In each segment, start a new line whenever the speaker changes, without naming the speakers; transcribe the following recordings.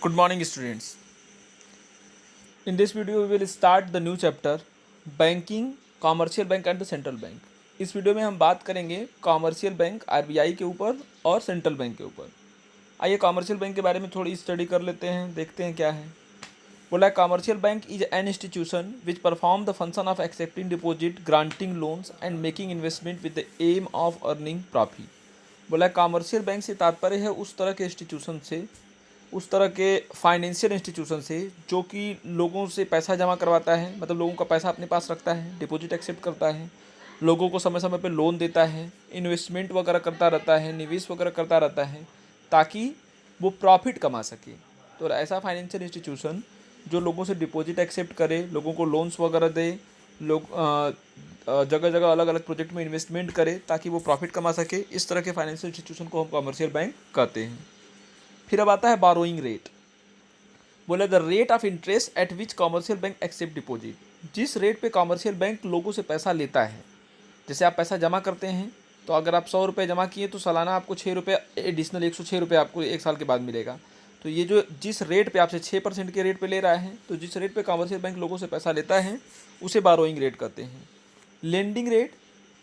Good morning, students. In this video, we will start the new chapter Banking, Commercial Bank and the Central Bank. इस video में हम बात करेंगे commercial bank RBI के ऊपर और सेंट्रल बैंक के ऊपर। आइए कॉमर्शियल बैंक के बारे में थोड़ी स्टडी कर लेते हैं, देखते हैं क्या है। बोला है commercial bank is an institution which perform the function of accepting deposit, granting loans and making investment with the aim of earning profit. बोला है कॉमर्शियल बैंक से तात्पर्य है उस तरह के इंस्टीट्यूशन से, उस तरह के फाइनेंशियल इंस्टीट्यूशन से जो कि लोगों से पैसा जमा करवाता है, मतलब लोगों का पैसा अपने पास रखता है, डिपॉजिट एक्सेप्ट करता है, लोगों को समय समय पे लोन देता है, इन्वेस्टमेंट वगैरह करता रहता है, निवेश वगैरह करता रहता है ताकि वो प्रॉफिट कमा सके। तो ऐसा फाइनेंशियल इंस्टीट्यूशन जो लोगों से डिपॉजिट एक्सेप्ट करे, लोगों को लोन्स वगैरह दे, लोग जगह जगह अलग अलग प्रोजेक्ट में इन्वेस्टमेंट करे ताकि वो प्रॉफिट कमा सके, इस तरह के फाइनेंशियल इंस्टीट्यूशन को हम कमर्शियल बैंक कहते हैं। फिर अब आता है बारोइंग रेट। बोले the rate of interest at which commercial bank accept deposit. जिस रेट पे कॉमर्शियल बैंक लोगों से पैसा लेता है, जैसे आप पैसा जमा करते हैं तो अगर आप 100 रुपये जमा किए तो सालाना आपको 6 रुपये एडिशनल 106 रुपये आपको एक साल के बाद मिलेगा। तो ये जो जिस रेट पे आपसे 6% के रेट पे ले रहा है, तो जिस रेट पे कॉमर्शियल बैंक लोगों से पैसा लेता है उसे बारोइंग रेट कहते हैं। Lending rate,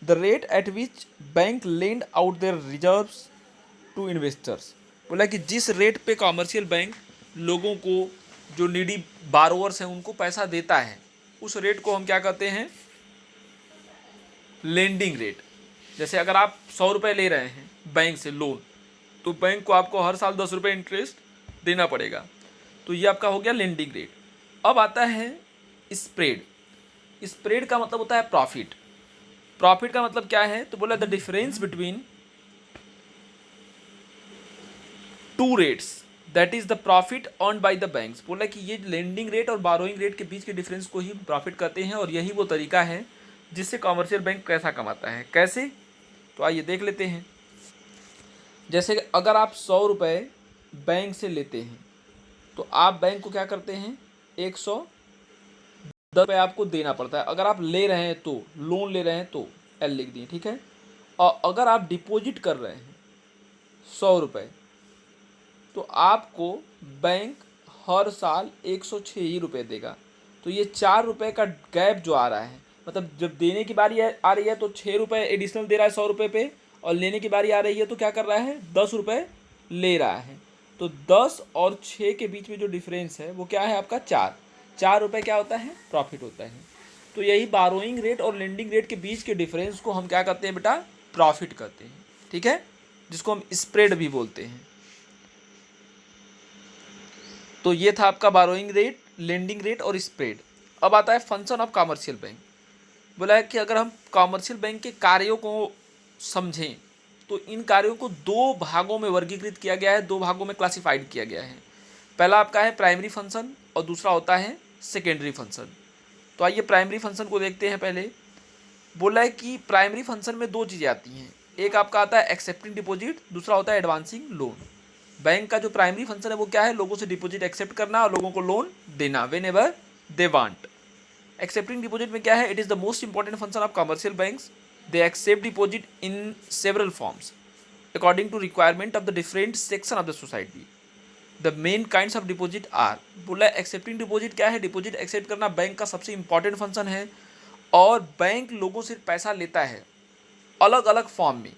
the rate at which bank lend out their reserves to investors. बोला कि जिस रेट पे कॉमर्शियल बैंक लोगों को, जो नीडी बारोअर्स हैं, उनको पैसा देता है, उस रेट को हम क्या कहते हैं? Lending rate. जैसे अगर आप 100 रुपये ले रहे हैं बैंक से लोन, तो बैंक को आपको हर साल 10 रुपये इंटरेस्ट देना पड़ेगा। तो ये आपका हो गया लेंडिंग रेट। अब आता है स्प्रेड। स्प्रेड का मतलब होता है प्रॉफिट। प्रॉफिट का मतलब क्या है? तो बोला the difference between two rates that is the profit earn by the banks. बोला कि ये लेंडिंग रेट और बारोइंग रेट के बीच के डिफरेंस को ही प्रॉफिट कहते हैं, और यही वो तरीका है जिससे कॉमर्शियल बैंक पैसा कमाता है। कैसे? तो आइए देख लेते हैं। जैसे अगर आप 100 रुपये बैंक से लेते हैं तो आप बैंक को क्या करते हैं? 110 रुपये आपको देना पड़ता है। अगर आप ले रहे हैं तो, लोन ले रहे हैं तो एल लिख दिए, ठीक है। और अगर आप डिपॉजिट कर रहे हैं 100 रुपये, तो आपको बैंक हर साल 106 ही रुपये देगा। तो ये 4 रुपये का गैप जो आ रहा है, मतलब जब देने की बारी आ रही है तो 6 रुपये एडिशनल दे रहा है 100 रुपये पे, और लेने की बारी आ रही है तो क्या कर रहा है? 10 रुपये ले रहा है। तो 10 और 6 के बीच में जो डिफरेंस है वो क्या है आपका? 4 रुपये क्या होता है? प्रॉफिट होता है। तो यही बारोइंग रेट और लेंडिंग रेट के बीच के डिफरेंस को हम क्या कहते हैं बेटा? प्रॉफिट कहते हैं, ठीक है, जिसको हम स्प्रेड भी बोलते हैं। तो ये था आपका बारोइंग रेट, लेंडिंग रेट और स्प्रेड। अब आता है फंक्शन ऑफ कॉमर्शियल बैंक। बोला है कि अगर हम कॉमर्शियल बैंक के कार्यों को समझें तो इन कार्यों को दो भागों में वर्गीकृत किया गया है, दो भागों में क्लासिफाइड किया गया है। पहला आपका है प्राइमरी फंक्शन और दूसरा होता है सेकेंडरी फंक्शन। तो आइए प्राइमरी फंक्शन को देखते हैं पहले। बोला है कि प्राइमरी फंक्शन में दो चीज़ें आती हैं, एक आपका आता है एक्सेप्टिंग डिपॉजिट, दूसरा होता है एडवांसिंग लोन। बैंक का जो प्राइमरी फंक्शन है वो क्या है? लोगों से डिपॉजिट एक्सेप्ट करना और लोगों को लोन देना whenever they want. Accepting deposit में क्या है? It is the most important function of commercial banks. They accept deposit in several forms according to requirement of the different section of the society. The main kinds of deposit are. बोला accepting deposit क्या है? Deposit accept करना bank का सबसे important function है, और bank लोगों से पैसा लेता है अलग अलग फॉर्म में।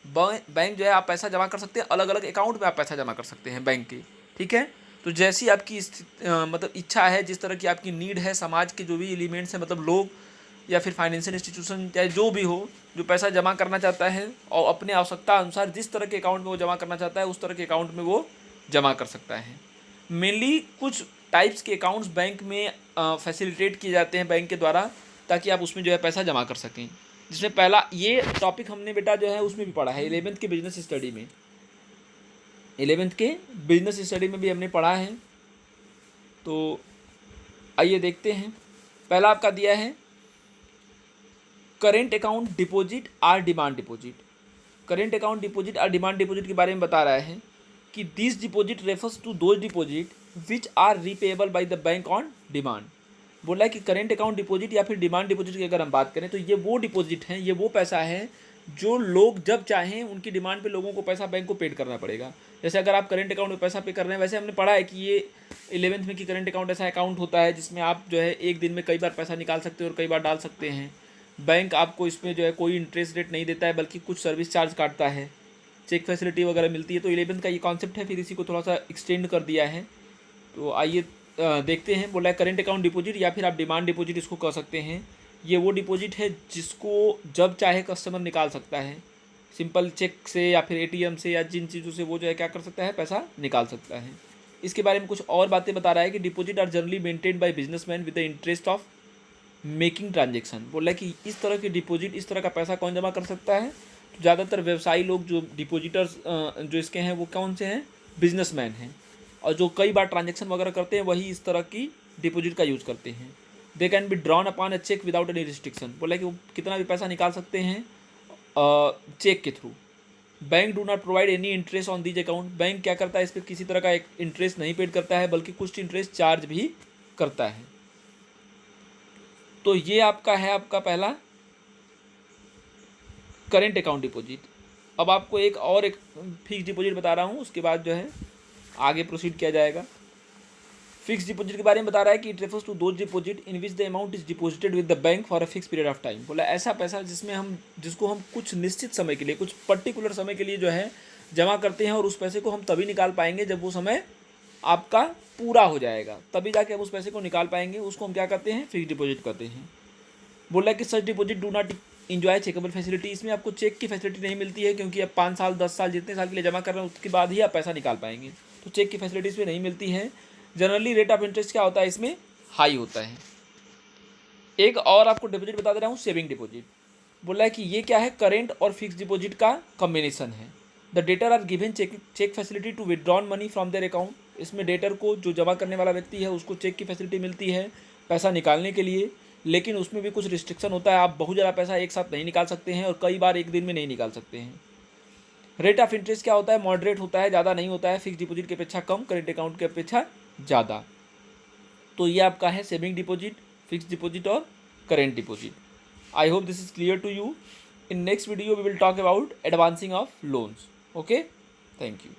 बैंक जो है, आप पैसा जमा कर सकते हैं, अलग अलग अकाउंट में आप पैसा जमा कर सकते हैं बैंक के, ठीक है। तो जैसी आपकी मतलब इच्छा है, जिस तरह की आपकी नीड है, समाज के जो भी एलिमेंट्स हैं, मतलब लोग या फिर फाइनेंशियल इंस्टीट्यूशन चाहे जो भी हो, जो पैसा जमा करना चाहता है और अपने आवश्यकता अनुसार जिस तरह के अकाउंट में वो जमा करना चाहता है उस तरह के अकाउंट में वो जमा कर सकता है। मेनली कुछ टाइप्स के अकाउंट्स बैंक में फैसिलिटेट किए जाते हैं बैंक के द्वारा, ताकि आप उसमें जो है पैसा जमा कर सकें। जिसमें पहला ये टॉपिक हमने बेटा जो है उसमें भी पढ़ा है, 11th के बिजनेस स्टडी में। 11th के बिजनेस स्टडी में भी हमने पढ़ा है। तो आइए देखते हैं। पहला आपका दिया है करेंट अकाउंट डिपॉजिट और demand deposit. Current account deposit और डिमांड डिपॉजिट के बारे में बता रहा है कि this deposit refers to those deposit which are repayable by the bank on demand. बोला है कि करेंट अकाउंट डिपॉजिट या फिर डिमांड डिपॉजिट की अगर हम बात करें तो ये वो डिपॉजिट हैं, ये वो पैसा है जो लोग जब चाहें उनकी डिमांड पे लोगों को पैसा बैंक को पेड करना पड़ेगा। जैसे अगर आप करेंट अकाउंट में पैसा पे कर रहे हैं, वैसे हमने पढ़ा है कि ये 11th में कि करेंट अकाउंट ऐसा अकाउंट होता है जिसमें आप जो है एक दिन में कई बार पैसा निकाल सकते हो और कई बार डाल सकते हैं। बैंक आपको इसमें जो है कोई इंटरेस्ट रेट नहीं देता है, बल्कि कुछ सर्विस चार्ज काटता है, चेक फैसिलिटी वगैरह मिलती है। तो 11th का ये कॉन्सेप्ट है, फिर इसी को थोड़ा सा एक्सटेंड कर दिया है। तो आइए देखते हैं। बोला है करेंट अकाउंट डिपॉजिट या फिर आप डिमांड डिपॉजिट इसको कह सकते हैं। ये वो डिपॉजिट है जिसको जब चाहे कस्टमर निकाल सकता है, सिंपल चेक से या फिर एटीएम से या जिन चीज़ों से वो जो है क्या कर सकता है, पैसा निकाल सकता है। इसके बारे में कुछ और बातें बता रहा है कि deposit are generally maintained by businessman with the interest of making transaction. बोला है कि इस तरह की डिपॉजिट, इस तरह का पैसा कौन जमा कर सकता है, तो ज़्यादातर व्यवसायी लोग जो डिपॉजिटर्स जो इसके हैं वो कौन से हैं, बिजनेसमैन हैं, और जो कई बार ट्रांजेक्शन वगैरह करते हैं वही इस तरह की डिपॉजिट का यूज़ करते हैं। They can be drawn upon a cheque without any restriction. बोला कि वो कितना भी पैसा निकाल सकते हैं चेक के through. Bank do not provide any interest on these account. Bank क्या करता है, इस पर किसी तरह का एक इंटरेस्ट नहीं पेड करता है, बल्कि कुछ इंटरेस्ट चार्ज भी करता है। तो ये आपका है आपका पहला करेंट अकाउंट डिपॉजिट। अब आपको एक फिक्स डिपॉजिट बता रहा हूँ, उसके बाद जो है आगे प्रोसीड किया जाएगा। फिक्स डिपॉजिट के बारे में बता रहा है कि it refers to those deposit in which the amount is deposited with the bank for a fix period of time. बोला ऐसा पैसा जिसको हम कुछ निश्चित समय के लिए, कुछ पर्टिकुलर समय के लिए जो है जमा करते हैं, और उस पैसे को हम तभी निकाल पाएंगे जब वो समय आपका पूरा हो जाएगा, तभी जाके हम उस पैसे को निकाल पाएंगे। उसको हम क्या करते हैं, फिक्स डिपॉजिट करते हैं। बोला कि such deposit do not enjoy chequeable facility. इसमें आपको चेक की फैसिलिटी नहीं मिलती है, क्योंकि आप 5 साल 10 साल जितने साल के लिए जमा कर रहे हैं उसके बाद ही आप पैसा निकाल पाएंगे। तो चेक की फैसिलिटी इसमें नहीं मिलती है। जनरली रेट ऑफ इंटरेस्ट क्या होता है, इसमें हाई होता है। एक और आपको डिपॉजिट बता दे रहा हूँ, सेविंग डिपॉजिट। बोला है कि ये क्या है, करेंट और फिक्स डिपॉजिट का कॉम्बिनेशन है। The debtor are given cheque facility to withdrawn money from their account. इसमें डेटर को, जो जमा करने वाला व्यक्ति है, उसको चेक की फैसिलिटी मिलती है पैसा निकालने के लिए, लेकिन उसमें भी कुछ रिस्ट्रिक्शन होता है। आप बहुत ज़्यादा पैसा एक साथ नहीं निकाल सकते हैं, और कई बार एक दिन में नहीं निकाल सकते हैं। रेट ऑफ इंटरेस्ट क्या होता है, मॉडरेट होता है, ज़्यादा नहीं होता है, फिक्स डिपॉजिट की अपेक्षा कम, करेंट अकाउंट की अपेक्षा ज़्यादा। तो ये आपका है सेविंग डिपॉजिट, फिक्स डिपॉजिट और current deposit. I hope this is clear to you. In next video we will talk about advancing of loans. Okay, thank you.